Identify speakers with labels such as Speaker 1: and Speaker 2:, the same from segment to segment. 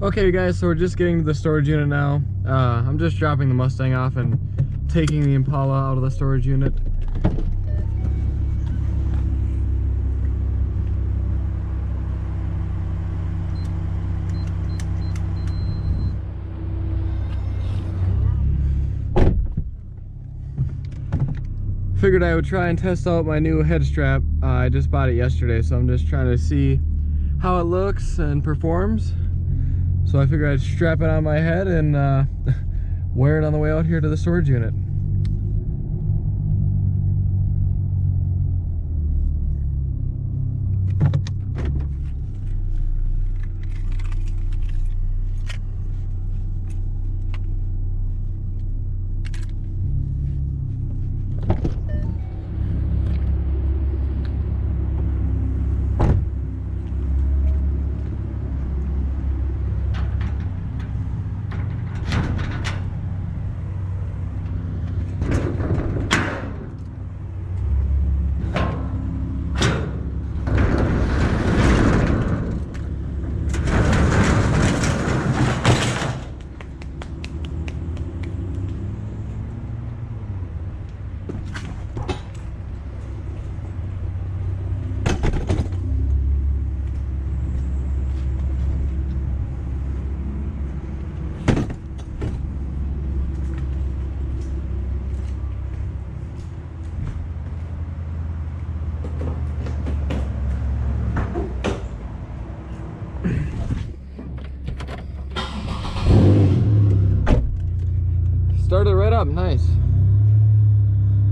Speaker 1: Okay guys, so we're just getting to the storage unit now. I'm just dropping the Mustang off and taking the Impala out of the storage unit. Figured I would try and test out my new head strap. I just bought it yesterday, so I'm just trying to see how it looks and performs. So I figured I'd strap it on my head and wear it on the way out here to the storage unit. Started right up, nice.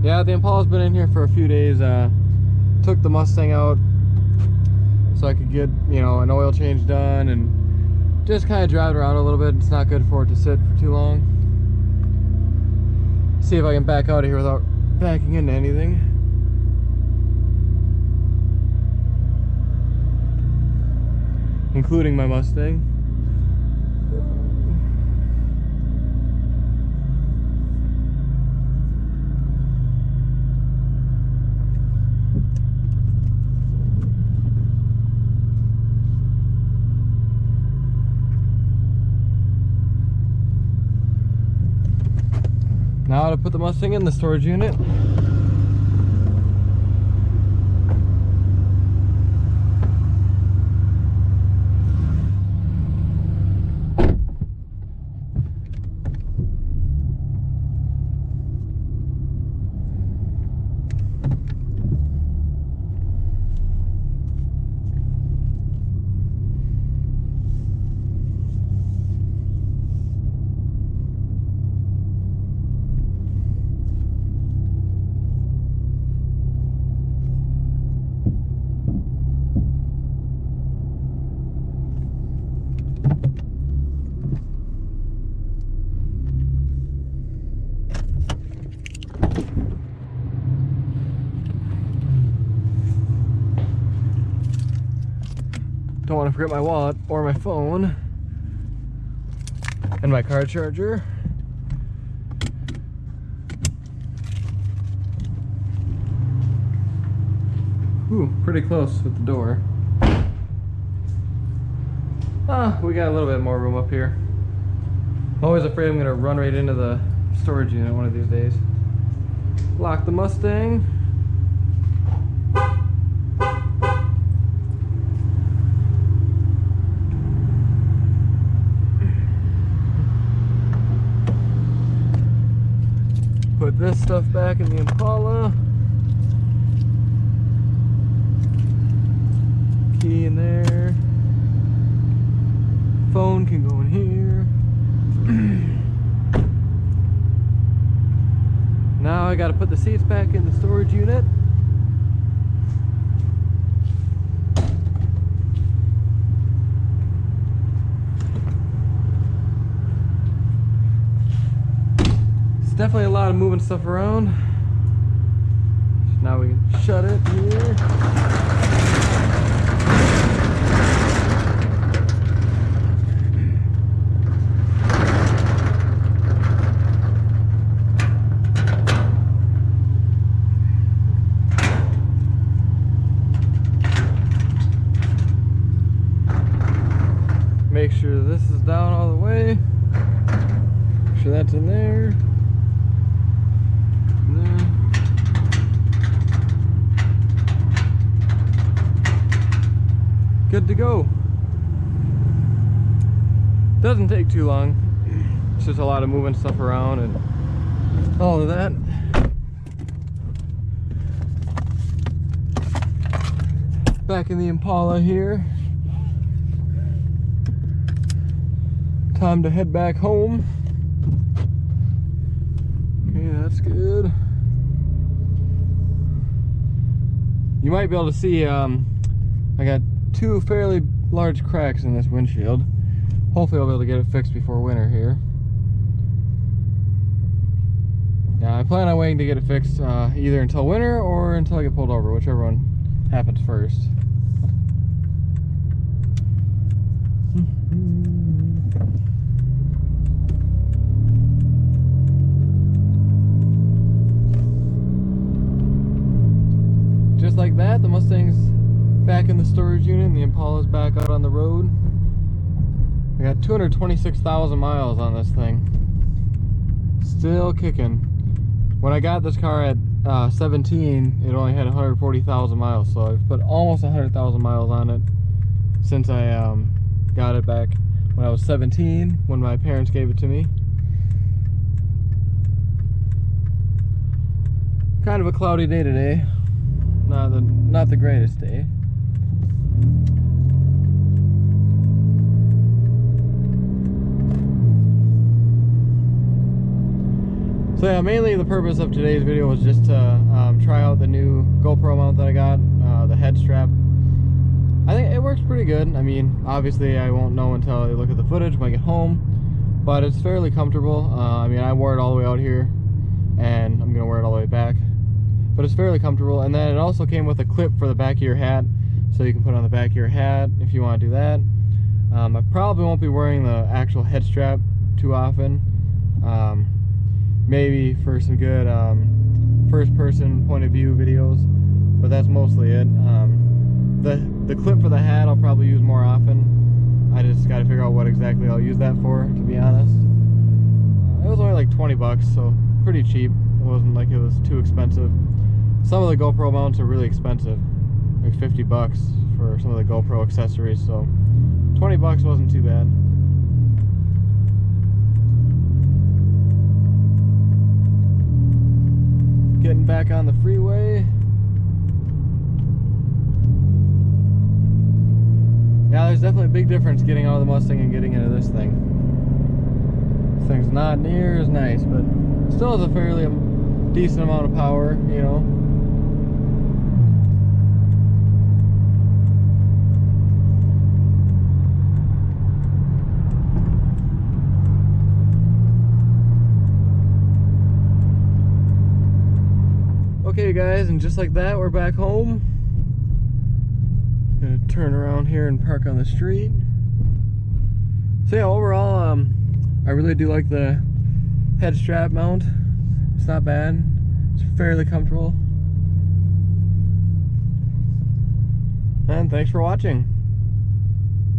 Speaker 1: Yeah, the Impala's been in here for a few days. Took the Mustang out so I could get, you know, an oil change done and just kind of drive it around a little bit. It's not good for it to sit for too long. See if I can back out of here without backing into anything. Including my Mustang. Now to put the Mustang in the storage unit. Don't want to forget my wallet or my phone and my car charger. Ooh, pretty close with the door. We got a little bit more room up here. I'm always afraid I'm going to run right into the storage unit one of these days. Lock the Mustang. Put this stuff back in the Impala. Key in there. Phone can go in here. Now I gotta put the seats back in the storage unit. Definitely a lot of moving stuff around. Now we can shut it here. Make sure this is done. sure that's in there. Good to go. Doesn't take too long. It's just a lot of moving stuff around and all of that. Back in the Impala here. Time to head back home. Okay, that's good. You might be able to see I got 2 fairly large cracks in this windshield. Hopefully I'll be able to get it fixed before winter here. Yeah, I plan on waiting to get it fixed either until winter or until I get pulled over, whichever one happens first. Just like that, the Mustang's back in the storage unit and the Impala's back out on the road. I got 226,000 miles on this thing. Still kicking. When I got this car at 17, it only had 140,000 miles, so I've put almost 100,000 miles on it since I got it back when I was 17, when my parents gave it to me. Kind of a cloudy day today. Not the greatest day. So yeah, mainly the purpose of today's video was just to try out the new GoPro mount that I got, the head strap. I think it works pretty good. I mean, obviously I won't know until I look at the footage when I get home, but it's fairly comfortable. I mean, I wore it all the way out here, and I'm gonna wear it all the way back. But it's fairly comfortable. And then it also came with a clip for the back of your hat, so you can put it on the back of your hat if you want to do that. I probably won't be wearing the actual head strap too often. Maybe for some good first person point of view videos, but that's mostly it. The clip for the hat I'll probably use more often. I just got to figure out what exactly I'll use that for, to be honest. It was only like 20 bucks, so pretty cheap. It wasn't like it was too expensive. Some of the GoPro mounts are really expensive, like 50 bucks for some of the GoPro accessories, so 20 bucks wasn't too bad. Getting back on the freeway. Yeah, there's definitely a big difference getting out of the Mustang and getting into this thing. This thing's not near as nice, but still has a fairly decent amount of power, you know. Okay guys, and just like that, we're back home. Gonna turn around here and park on the street. So yeah, overall, I really do like the head strap mount. It's not bad. It's fairly comfortable. And thanks for watching.